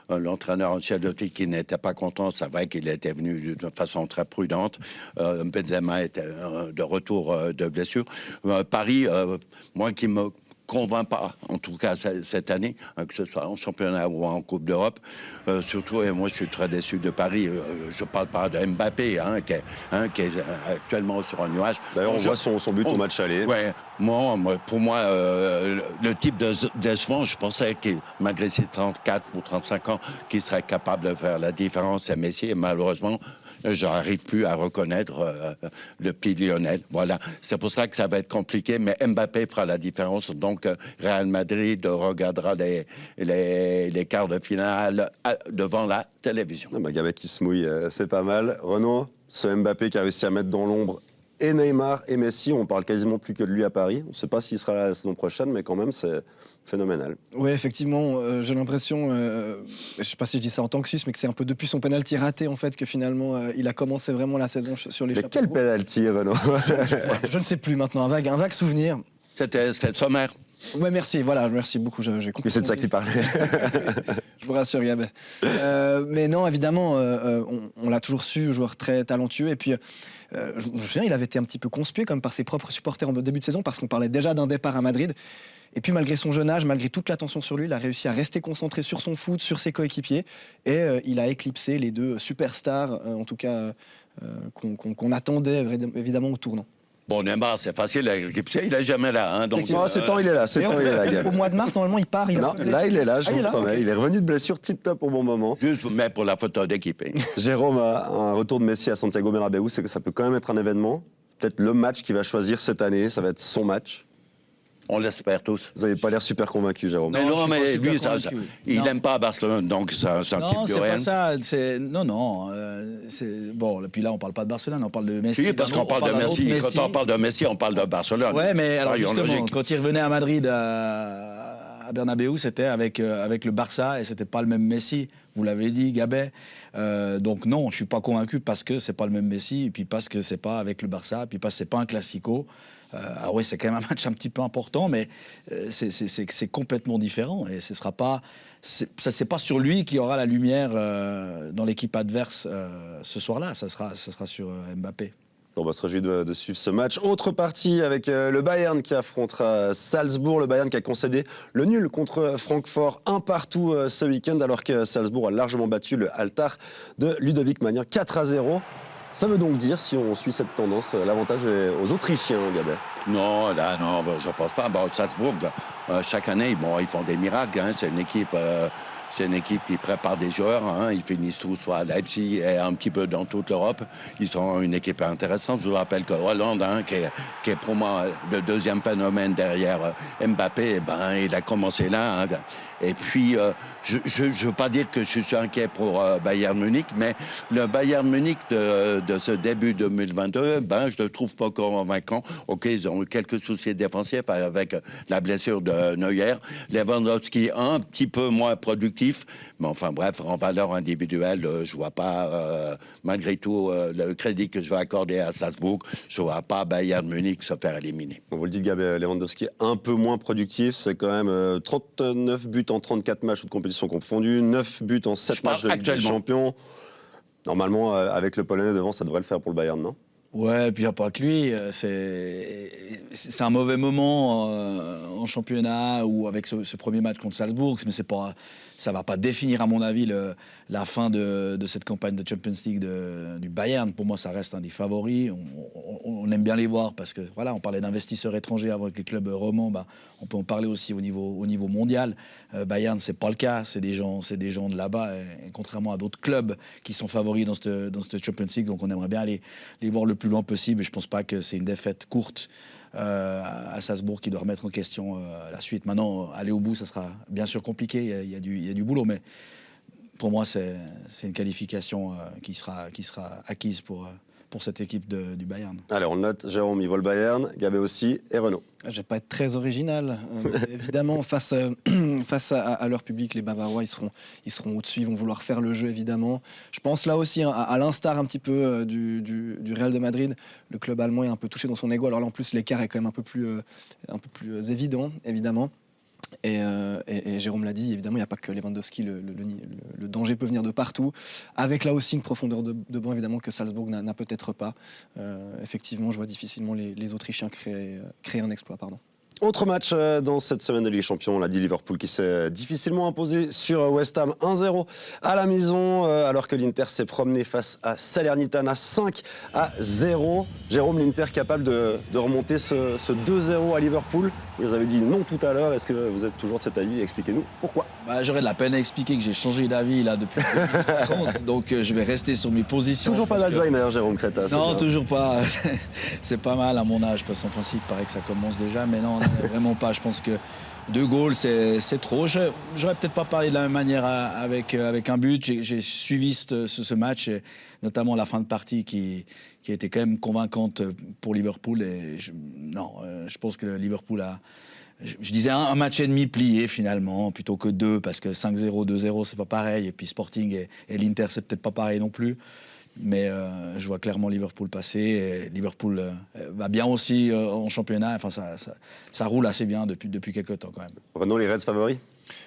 L'entraîneur Ancelotti qui n'était pas content, c'est vrai qu'il était venu de façon très prudente. Benzema était de retour de blessure. Paris, moi qui me convainc pas, en tout cas cette année, que ce soit en championnat ou en Coupe d'Europe. Surtout, et moi je suis très déçu de Paris. Je parle pas de Mbappé, qui est actuellement sur un nuage. D'ailleurs, on voit son but au match aller. Ouais, pour moi, le type décevant, je pensais que malgré ses 34 ou 35 ans, qu'il serait capable de faire la différence. C'est Messi, et malheureusement, je n'arrive plus à reconnaître le petit Lionel. Voilà, c'est pour ça que ça va être compliqué, mais Mbappé fera la différence. Donc, Real Madrid regardera les quarts de finale devant la télévision. Gabet qui se mouille, c'est pas mal. Renaud, ce Mbappé qui a réussi à mettre dans l'ombre et Neymar et Messi, on parle quasiment plus que de lui à Paris. On ne sait pas s'il sera là la saison prochaine, mais quand même, c'est phénoménal. Oui, effectivement, j'ai l'impression, je ne sais pas si je dis ça en tant que Suisse, mais que c'est un peu depuis son penalty raté, en fait, que finalement, il a commencé vraiment la saison sur les Mais chapeaux. quel penalty, Renaud? Je ne sais plus maintenant, un vague souvenir. C'était sommaire. Ouais, merci, voilà, merci beaucoup, j'ai compris. Mais c'est de ça qu'il parlait. Je vous rassure, Gabet. Mais non, évidemment, on l'a toujours su, joueur très talentueux. Et puis, je me souviens, il avait été un petit peu conspué comme par ses propres supporters en début de saison, parce qu'on parlait déjà d'un départ à Madrid. Et puis, malgré son jeune âge, malgré toute l'attention sur lui, il a réussi à rester concentré sur son foot, sur ses coéquipiers. Et il a éclipsé les deux superstars, en tout cas, qu'on attendait évidemment au tournant. Bon, Neymar, c'est facile à éclipser, il n'est jamais là. Donc, Non, c'est temps, il est là. C'est temps, il est là, Gabet. Au mois de mars, normalement, il part. Non, là, il est là, je vous le promets. Il est revenu de blessure tip-top au bon moment. Juste mais pour la photo d'équipe. Jérôme, un retour de Messi à Santiago Bernabéu, c'est que ça peut quand même être un événement. Peut-être le match qu'il va choisir cette année, ça va être son match. On l'espère tous. Vous n'avez pas l'air super convaincu, Jérôme. Mais Non, non, je suis mais pas super lui, convaincu. il Non. n'aime pas Barcelone, donc c'est un type Non, de c'est Real. pas ça. Non. Bon, et puis là, on parle pas de Barcelone, on parle de Messi. Oui, parce qu'on parle de d'un autre Messi. Quand on parle de Messi, on parle de Barcelone. Ouais, mais alors Soyons justement, logiques. quand il revenait à Madrid, à Bernabéu, c'était avec le Barça et c'était pas le même Messi. Vous l'avez dit, Gabet. Donc non, je suis pas convaincu parce que c'est pas le même Messi et puis parce que c'est pas avec le Barça, et puis parce que c'est pas un classico. Alors oui, c'est quand même un match un petit peu important, mais c'est complètement différent et c'est pas sur lui qu'il y aura la lumière dans l'équipe adverse ce soir-là. Ça sera sur Mbappé. On va se réjouir de suivre ce match. Autre partie avec le Bayern qui affrontera Salzbourg. Le Bayern qui a concédé le nul contre Francfort 1-1 ce week-end, alors que Salzbourg a largement battu le Altar de Ludovic Magnin 4-0. Ça veut donc dire, si on suit cette tendance, l'avantage est aux Autrichiens, Gabet. Non, là, non, je ne pense pas. Bon, Salzbourg, chaque année, ils font des miracles. C'est une équipe qui prépare des joueurs. Ils finissent tous soit à Leipzig et un petit peu dans toute l'Europe. Ils sont une équipe intéressante. Je vous rappelle que Hollande, qui est pour moi le deuxième phénomène derrière Mbappé, il a commencé là. Et puis, je ne veux pas dire que je suis inquiet pour Bayern Munich, mais le Bayern Munich de ce début 2022, je le trouve pas convaincant. OK, ils ont eu quelques soucis défensifs avec la blessure de Neuer. Lewandowski, un petit peu moins productif, mais enfin bref, en valeur individuelle, je vois pas, malgré tout, le crédit que je vais accorder à Salzbourg, je vois pas Bayern Munich se faire éliminer. On vous le dit, Gabet, Lewandowski un peu moins productif. C'est quand même 39 buts en 34 matchs de compétition confondus, 9 buts en 7 matchs de Ligue des Champions. Normalement, avec le Polonais devant, ça devrait le faire pour le Bayern, non? Ouais, et puis il n'y a pas que lui. C'est un mauvais moment en championnat ou avec ce premier match contre Salzbourg, mais ça ne va pas définir, à mon avis, la fin de cette campagne de Champions League du Bayern. Pour moi, ça reste un des favoris. On aime bien les voir parce que, voilà, on parlait d'investisseurs étrangers avant avec les clubs romans. On peut en parler aussi au niveau mondial. Bayern, ce n'est pas le cas. C'est des gens de là-bas, et contrairement à d'autres clubs qui sont favoris dans cette Champions League. Donc, on aimerait bien les voir le plus loin possible. Je ne pense pas que c'est une défaite courte à Salzbourg qui doit remettre en question la suite. Maintenant, aller au bout, ça sera bien sûr compliqué. Il y a du boulot, mais pour moi, c'est une qualification qui sera acquise pour cette équipe du Bayern. Allez, on le note. Jérôme, il vole Bayern, Gabet aussi, et Renaud. Je ne vais pas être très original. Évidemment, face à leur public, les Bavarois, ils seront au-dessus, ils vont vouloir faire le jeu, évidemment. Je pense là aussi, à l'instar un petit peu du Real de Madrid, le club allemand est un peu touché dans son ego. Alors là, en plus, l'écart est quand même un peu plus évident, évidemment. Et Jérôme l'a dit, évidemment, il n'y a pas que Lewandowski, le danger peut venir de partout, avec là aussi une profondeur de banc, évidemment, que Salzbourg n'a peut-être pas. Effectivement, je vois difficilement les Autrichiens créer un exploit. Autre match dans cette semaine de Ligue des Champions, on l'a dit, Liverpool qui s'est difficilement imposé sur West Ham 1-0 à la maison, alors que l'Inter s'est promené face à Salernitana 5-0. Jérôme, l'Inter capable de remonter ce 2-0 à Liverpool. Vous avez dit non tout à l'heure, est-ce que vous êtes toujours de cet avis? Expliquez-nous pourquoi. J'aurais de la peine à expliquer que j'ai changé d'avis là depuis 2030, donc je vais rester sur mes positions. Toujours pas d'Alzheimer, Jérôme Crétas. Non, toujours pas. C'est pas mal à mon âge, parce qu'en principe, il paraît que ça commence déjà, mais non, vraiment pas. Je pense que 2 goals, c'est trop. J'aurais peut-être pas parlé de la même manière avec un but. J'ai suivi ce match, et notamment la fin de partie qui a été quand même convaincante pour Liverpool. Et je pense que Liverpool a... Je disais un match et demi plié finalement, plutôt que 2, parce que 5-0, 2-0, c'est pas pareil. Et puis Sporting et l'Inter, c'est peut-être pas pareil non plus. Mais je vois clairement Liverpool passer. Et Liverpool va bien aussi en championnat. Enfin, ça roule assez bien depuis quelques temps quand même. Renaud, les Reds favoris?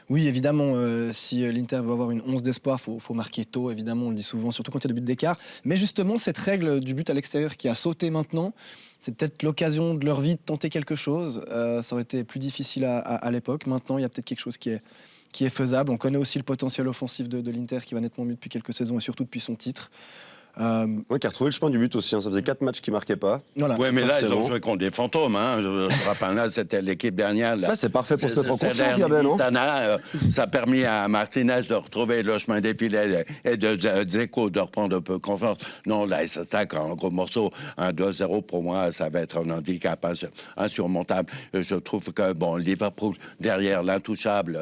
Oui, évidemment, si l'Inter veut avoir une once d'espoir, il faut marquer tôt, évidemment, on le dit souvent, surtout quand il y a des buts d'écart. Mais justement, cette règle du but à l'extérieur qui a sauté maintenant, c'est peut-être l'occasion de leur vie de tenter quelque chose. Ça aurait été plus difficile à l'époque. Maintenant, il y a peut-être quelque chose qui est faisable. On connaît aussi le potentiel offensif de l'Inter qui va nettement mieux depuis quelques saisons et surtout depuis son titre. Qui a retrouvé le chemin du but aussi. Ça faisait 4 matchs qu'il ne marquait pas. Voilà. Oui, mais là, ils ont Forcément. joué contre des fantômes. Hein. Je rappelle, là, c'était l'équipe dernière. Là. C'est parfait pour se mettre en confiance, Gabin, non? Ça a permis à Martinez de retrouver le chemin des filets et de Dzeko de reprendre un peu confiance. Non, là, il s'attaque en gros morceaux. Un 2-0, pour moi, ça va être un handicap insurmontable. Je trouve que, Liverpool, derrière l'intouchable,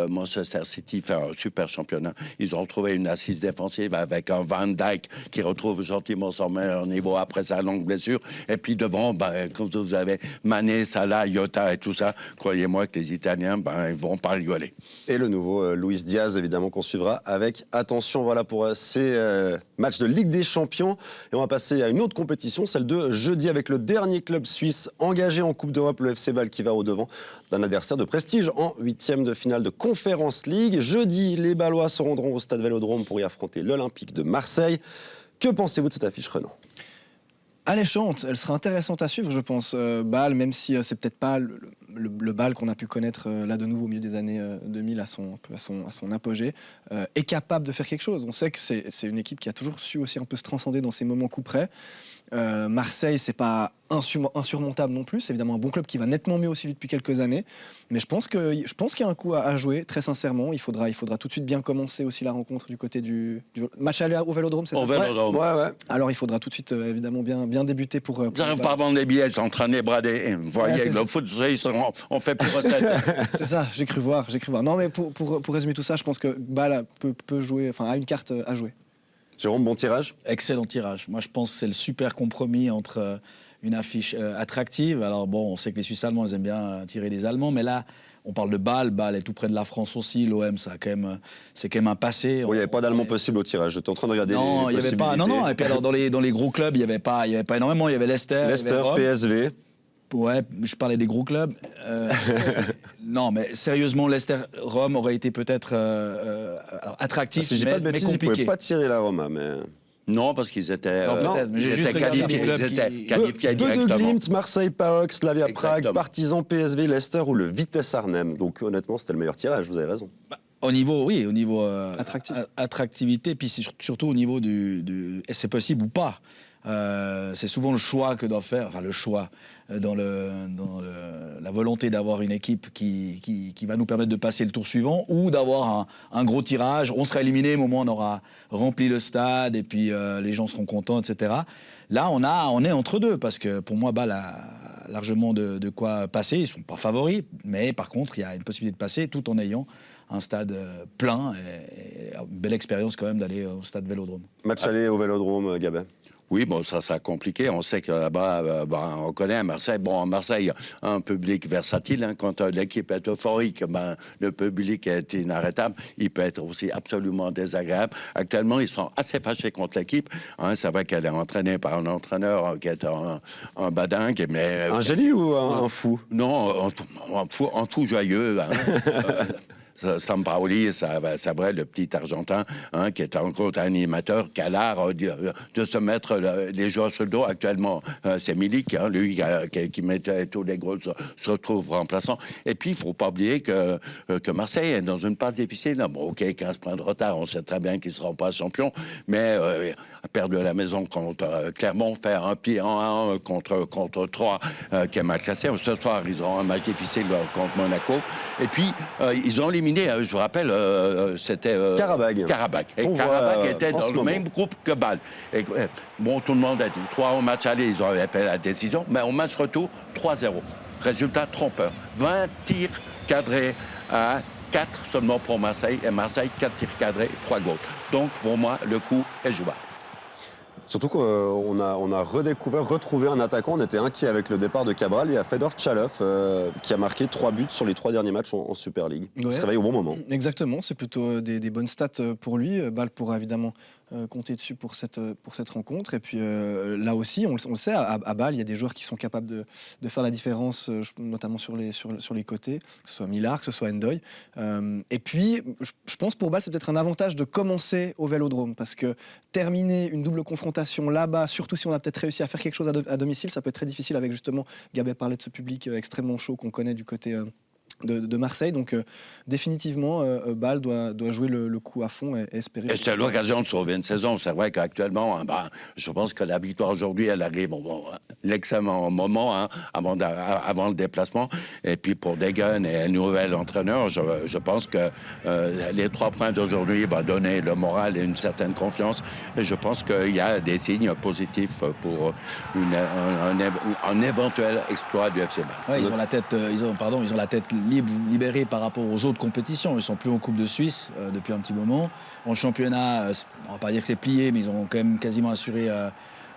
Manchester City fait un super championnat. Ils ont retrouvé une assise défensive avec un Van Dijk qui retrouve gentiment son meilleur niveau après sa longue blessure. Et puis devant, quand vous avez Mané, Salah, Jota et tout ça, croyez-moi que les Italiens, ils vont pas rigoler. Et le nouveau Luis Diaz, évidemment, qu'on suivra avec attention. Voilà pour ces matchs de Ligue des Champions. Et on va passer à une autre compétition, celle de jeudi, avec le dernier club suisse engagé en Coupe d'Europe, le FC Bâle, qui va au-devant d'un adversaire de prestige en 8e de finale de Conference League. Jeudi, les Bâlois se rendront au Stade Vélodrome pour y affronter l'Olympique de Marseille. Que pensez-vous de cette affiche, Renan? Alléchante, elle sera intéressante à suivre, je pense. Bâle, même si c'est peut-être pas le Bâle qu'on a pu connaître là de nouveau au milieu des années 2000 à son apogée, est capable de faire quelque chose. On sait que c'est une équipe qui a toujours su aussi un peu se transcender dans ces moments coup près. Marseille, c'est pas insurmontable non plus. C'est évidemment un bon club qui va nettement mieux aussi depuis quelques années. Mais je pense qu'il y a un coup à jouer, très sincèrement. Il faudra tout de suite bien commencer aussi la rencontre du côté du match aller au Vélodrome, c'est ça? Au Vélodrome. Ouais. Alors il faudra tout de suite évidemment bien débuter pour J'arrive pas à vendre les billets, ils sont en train de les brader. Vous voyez, c'est le foot, on fait plus recette. C'est ça, j'ai cru voir. Non, mais pour résumer tout ça, je pense que Bâle peut jouer, enfin, a une carte à jouer. Jérôme, bon tirage? Excellent tirage. Moi, je pense que c'est le super compromis entre une affiche attractive. Alors bon, on sait que les Suisses allemands, ils aiment bien tirer les Allemands, mais là, on parle de Bâle. Bâle est tout près de la France aussi. L'OM, c'est quand même un passé. Il n'y avait pas d'Allemand possible au tirage. J'étais en train de regarder non, il n'y avait pas. Non. Et puis alors, dans les gros clubs, il n'y avait pas énormément. Il y avait Leicester, PSV. Ouais, je parlais des gros clubs. Non, mais sérieusement, Leicester-Rome aurait été peut-être attractif, Si je dis pas de mais bêtises, ils ne pouvaient compliqué. pas tirer la Roma, mais... Non, parce qu'ils étaient, Non, peut-être, mais j'ai ils juste étaient regardé qualifiés, les clubs ils étaient qui- qualifiés Deux de directement. Glimt, Marseille, PAOK, Slavia Prague, Exactement. Partizan, PSV, Leicester ou le Vitesse Arnhem. Donc honnêtement, c'était le meilleur tirage, vous avez raison. Au niveau Attractif. puis surtout au niveau est-ce c'est possible ou pas. C'est souvent le choix que doit faire, enfin le choix, dans la volonté d'avoir une équipe qui va nous permettre de passer le tour suivant ou d'avoir un gros tirage. On sera éliminé, au moment où on aura rempli le stade et puis les gens seront contents, etc. Là, on est entre deux parce que pour moi, Bâle a largement de quoi passer. Ils ne sont pas favoris, mais par contre, il y a une possibilité de passer tout en ayant un stade plein et une belle expérience quand même d'aller au stade Vélodrome. Match aller au Vélodrome, Gabin. Oui, ça c'est compliqué. On sait que là-bas, on connaît à Marseille. Bon, à Marseille, un public versatile. Hein. Quand l'équipe est euphorique, le public est inarrêtable. Il peut être aussi absolument désagréable. Actuellement, ils sont assez fâchés contre l'équipe. Hein, c'est vrai qu'elle est entraînée par un entraîneur qui est un badingue, mais... Un génie ou un fou? Non, un fou joyeux. Hein. Sampaoli, c'est vrai, le petit Argentin, hein, qui est encore un animateur, qui a l'art de se mettre les joueurs sur le dos. Actuellement, c'est Milik, hein, lui, qui met tous les gros, se retrouve remplaçant. Et puis, il ne faut pas oublier que Marseille est dans une passe difficile. Bon, OK, 15 points de retard, on sait très bien qu'ils ne seront pas champions, mais a perdu à la maison contre Clermont, faire un pied en 1 contre 3 qui est mal classé. Ce soir, ils auront un match difficile contre Monaco. Et puis, ils ont éliminé, je vous rappelle, c'était Karabakh. Et Karabakh était dans le même groupe que Bâle. Et, bon, tout le monde a dit 3 au match aller, ils avaient fait la décision, mais au match retour, 3-0. Résultat trompeur. 20 tirs cadrés à 4 seulement pour Marseille. Et Marseille, 4 tirs cadrés, 3 goals. Donc, pour moi, le coup est jouable. Surtout qu'on a retrouvé un attaquant. On était inquiet avec le départ de Cabral. Il y a Fedor Tchalov qui a marqué 3 buts sur les 3 derniers matchs en Super League. Il se réveille au bon moment. Exactement, c'est plutôt des bonnes stats pour lui. Bâle pourra évidemment compter dessus pour cette rencontre. Et puis là aussi, on le sait, à Bâle, il y a des joueurs qui sont capables de faire la différence, notamment sur les côtés, que ce soit Millar, que ce soit Ndoye. Et puis, je pense pour Bâle, c'est peut-être un avantage de commencer au Vélodrome, parce que terminer une double confrontation là-bas, surtout si on a peut-être réussi à faire quelque chose à domicile, ça peut être très difficile avec justement, Gabet parlait de ce public extrêmement chaud qu'on connaît du côté de Marseille. Donc définitivement, Bâle doit jouer le coup à fond et espérer. Et c'est l'occasion de sauver une saison. C'est vrai qu'actuellement, je pense que la victoire aujourd'hui, elle arrive au l'excellent moment, hein, avant le déplacement. Et puis pour Degen et un nouvel entraîneur, je pense que les 3 points d'aujourd'hui vont donner le moral et une certaine confiance. Et je pense qu'il y a des signes positifs pour un éventuel exploit du FC Bâle. Ouais, ils ont la tête libérés par rapport aux autres compétitions. Ils sont plus en Coupe de Suisse depuis un petit moment. En championnat, on va pas dire que c'est plié, mais ils ont quand même quasiment assuré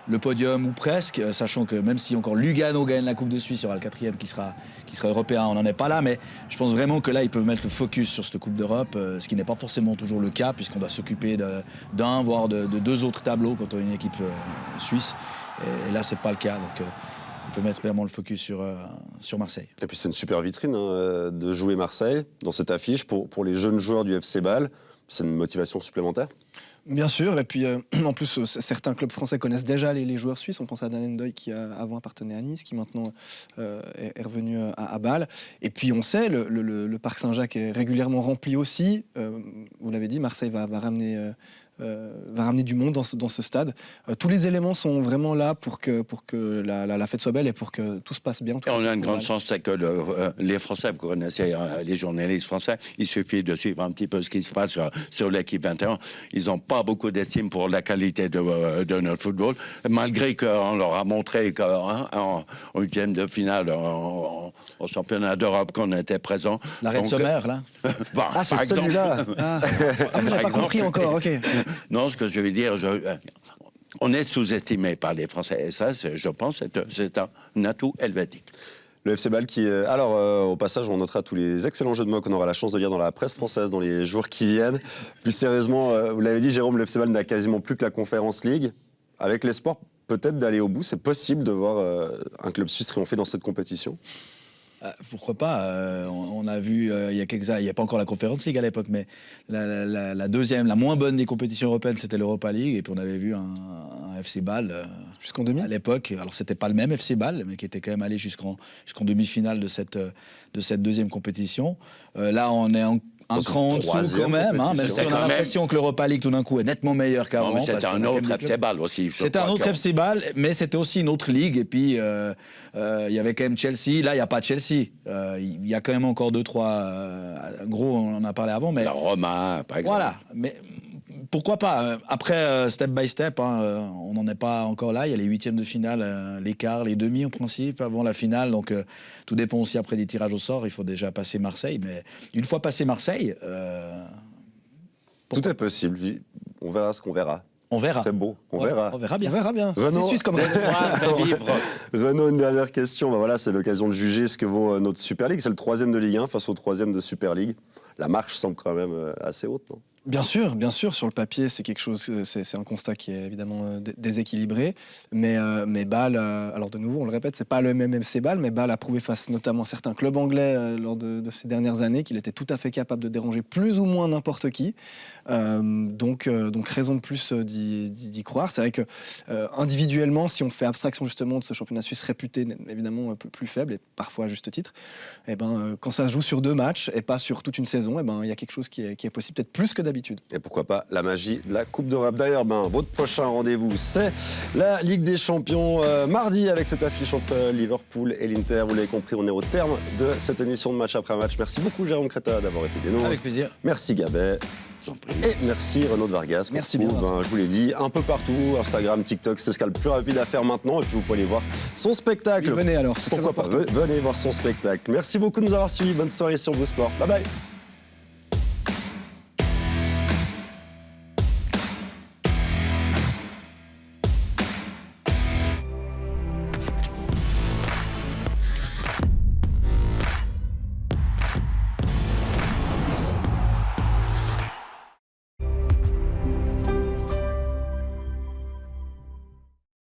le podium ou presque, sachant que même si encore Lugano gagne la Coupe de Suisse, il y aura le 4e qui sera européen, on n'en est pas là, mais je pense vraiment que là, ils peuvent mettre le focus sur cette Coupe d'Europe, ce qui n'est pas forcément toujours le cas, puisqu'on doit s'occuper d'un, voire de 2 autres tableaux quand on est une équipe suisse. Et là, c'est pas le cas, donc on peut mettre vraiment le focus sur Marseille. Et puis c'est une super vitrine de jouer Marseille dans cette affiche pour les jeunes joueurs du FC Bâle. C'est une motivation supplémentaire. Bien sûr, et puis en plus, certains clubs français connaissent déjà les joueurs suisses. On pense à Dan Ndoye qui avant appartenait à Nice, qui maintenant est revenu à Bâle. Et puis on sait, le Parc Saint-Jacques est régulièrement rempli aussi. Vous l'avez dit, Marseille va ramener du monde dans ce stade. Tous les éléments sont vraiment là pour que la fête soit belle et pour que tout se passe bien. On a une grande chance, c'est que les Français, vous connaissez les journalistes français, il suffit de suivre un petit peu ce qui se passe sur l'équipe 21. Ils n'ont pas beaucoup d'estime pour la qualité de notre football, malgré qu'on leur a montré qu'en 8e de finale, au championnat d'Europe, qu'on était présent. L'arrêt de Sommer, là c'est celui-là. Je n'ai pas compris encore, ok. Non, ce que je veux dire, on est sous-estimé par les Français. Et ça, je pense, c'est un atout helvétique. Le FC Bâle qui... Alors, au passage, on notera tous les excellents jeux de mots qu'on aura la chance de lire dans la presse française dans les jours qui viennent. Plus sérieusement, vous l'avez dit, Jérôme, le FC Bâle n'a quasiment plus que la Conference League. Avec l'espoir peut-être d'aller au bout, c'est possible de voir un club suisse triompher dans cette compétition? Pourquoi pas on a vu, il y a quelques années, il n'y a pas encore la Conference League à l'époque, mais la deuxième, la moins bonne des compétitions européennes, c'était l'Europa League. Et puis on avait vu un FC Bâle jusqu'en demi à l'époque. Alors c'était pas le même FC Bâle, mais qui était quand même allé jusqu'en demi-finale de cette deuxième compétition. Là, on est un cran en dessous quand même, même si on a l'impression que l'Europa League tout d'un coup est nettement meilleure qu'avant. Mais c'était un autre FC Bâle aussi. C'était un autre FC Bâle, mais c'était aussi une autre ligue. Et puis il y avait quand même Chelsea. Là, il n'y a pas Chelsea. Il y a quand même encore 2-3 gros. On en a parlé avant, mais la Roma, par exemple. Voilà, mais pourquoi pas. Après, step by step, on n'en est pas encore là. Il y a les 8e de finale, les quarts, les demi en principe, avant la finale. Donc tout dépend aussi après des tirages au sort. Il faut déjà passer Marseille. Mais une fois passé Marseille... tout est possible. On verra ce qu'on verra. On verra. C'est beau. On verra. On verra bien. On verra bien. Renaud, c'est suisse comme Renaud, une dernière question. Voilà, c'est l'occasion de juger ce que vaut notre Super League. C'est le 3e de Ligue 1 face au 3e de Super League. la marche semble quand même assez haute, non ? Bien sûr, sur le papier, c'est quelque chose, c'est un constat qui est évidemment déséquilibré, mais Bâle, alors de nouveau, on le répète, c'est pas le MMFC Bâle, mais Bâle a prouvé face notamment à certains clubs anglais lors de ces dernières années qu'il était tout à fait capable de déranger plus ou moins n'importe qui, donc raison de plus d'y croire. C'est vrai que individuellement, si on fait abstraction justement de ce championnat suisse réputé évidemment un peu plus faible et parfois à juste titre, quand ça se joue sur 2 matchs et pas sur toute une saison, il y a quelque chose qui est possible, peut-être plus que d'habitude. Et pourquoi pas la magie de la Coupe d'Europe. D'ailleurs, votre prochain rendez-vous, c'est la Ligue des Champions mardi avec cette affiche entre Liverpool et l'Inter. Vous l'avez compris, on est au terme de cette émission de match après match. Merci beaucoup Jérôme Créta d'avoir été des nôtres. Avec plaisir. Merci Gabet. Et merci Renaud de Vargas. Merci bien. Je vous l'ai dit, un peu partout, Instagram, TikTok, c'est ce qu'il y a le plus rapide à faire maintenant. Et puis vous pouvez aller voir son spectacle. Oui, venez alors, c'est très Pourquoi pas, important. venez voir son spectacle. Merci beaucoup de nous avoir suivis. Bonne soirée sur Beau Sport. Bye bye.